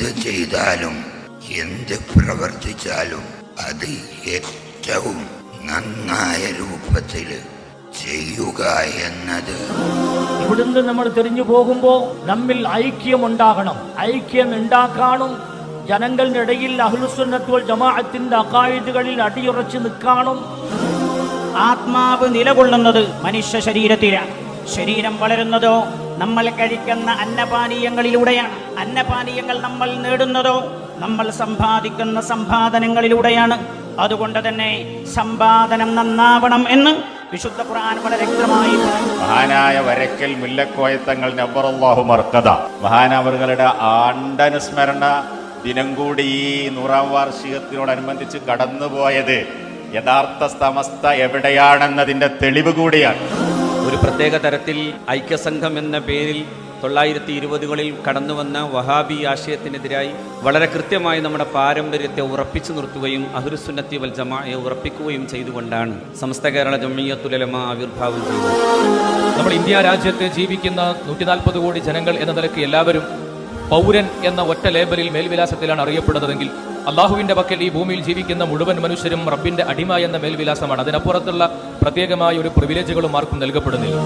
എന്ത് ചെയ്താലും എന്ത് പ്രവർത്തിച്ചാലും അത് ഏറ്റവും നന്നായ രൂപത്തിൽ ചെയ്യുക എന്നത്. ഇവിടുന്ന് നമ്മൾ തിരിഞ്ഞു പോകുമ്പോൾ നമ്മിൽ ഐക്യമുണ്ടാകണം. ഐക്യം ഉണ്ടാക്കാനും ജനങ്ങളുടെ ഇടയിൽ അഹ്ലുസുന്നത്ത് വൽ ജമാഅത്തിന്റെ അഖായിദുകളിൽ അടിയുറച്ച് നിൽക്കാനും. ആത്മാവ് നിലകൊള്ളുന്നത് മനുഷ്യ ശരീരത്തിലാണ്. ശരീരം വളരുന്നതോ നമ്മൾ കഴിക്കുന്ന അന്നപാനീയങ്ങളിലൂടെയാണ്. അന്നപാനീയങ്ങൾ നമ്മൾ നേടുന്നതോ നമ്മൾ സമ്പാദിക്കുന്ന സമ്പാദനങ്ങളിലൂടെയാണ്. അതുകൊണ്ട് തന്നെ സമ്പാദനം നന്നാവണം എന്ന് വിശുദ്ധ ഖുർആൻ വളരെ വ്യക്തമായി പറഞ്ഞു. മഹാനായ വരക്കൽ മുല്ലക്കോയത്തങ്ങൾ നബ്ബറല്ലാഹു മർക്കദ മഹാനവറുകളുടെ ആണ്ടനുസ്മരണ ദിനം കൂടി ഈ 100ാം വാർഷികത്തിനോടനുബന്ധിച്ച് കടന്നുപോയത് യഥാർത്ഥ സമസ്ത എവിടെയാണെന്നതിന്റെ തെളിവ് കൂടിയാണ്. ഒരു പ്രത്യേക തരത്തിൽ ഐക്യസംഘം എന്ന പേരിൽ 1920കളിൽ കടന്നുവന്ന വഹാബി ആശയത്തിനെതിരായി വളരെ കൃത്യമായി നമ്മുടെ പാരമ്പര്യത്തെ ഉറപ്പിച്ചു നിർത്തുകയും അഹ്ലുസുന്നത്തി വൽ ജമാഅയെ ഉറപ്പിക്കുകയും ചെയ്തുകൊണ്ടാണ് സമസ്ത കേരള ജംഇയ്യത്തുൽ ഉലമ ആവിർഭാവം ചെയ്തത്. നമ്മൾ ഇന്ത്യ രാജ്യത്ത് ജീവിക്കുന്ന 140 കോടി ജനങ്ങൾ എന്ന നിലയ്ക്ക് എല്ലാവരും പൗരൻ എന്ന ഒറ്റ ലേബലിൽ മേൽവിലാസത്തിലാണ് അറിയപ്പെടുന്നതെങ്കിൽ അള്ളാഹുവിന്റെ പക്കൽ ഈ ഭൂമിയിൽ ജീവിക്കുന്ന മുഴുവൻ മനുഷ്യരും റബ്ബിന്റെ അടിമ എന്ന മേൽവിലാസമാണ്. അതിനപ്പുറത്തുള്ള പ്രത്യേകമായ ഒരു പ്രിവിലേജുകളും ആർക്കും നൽകപ്പെടുന്നില്ല.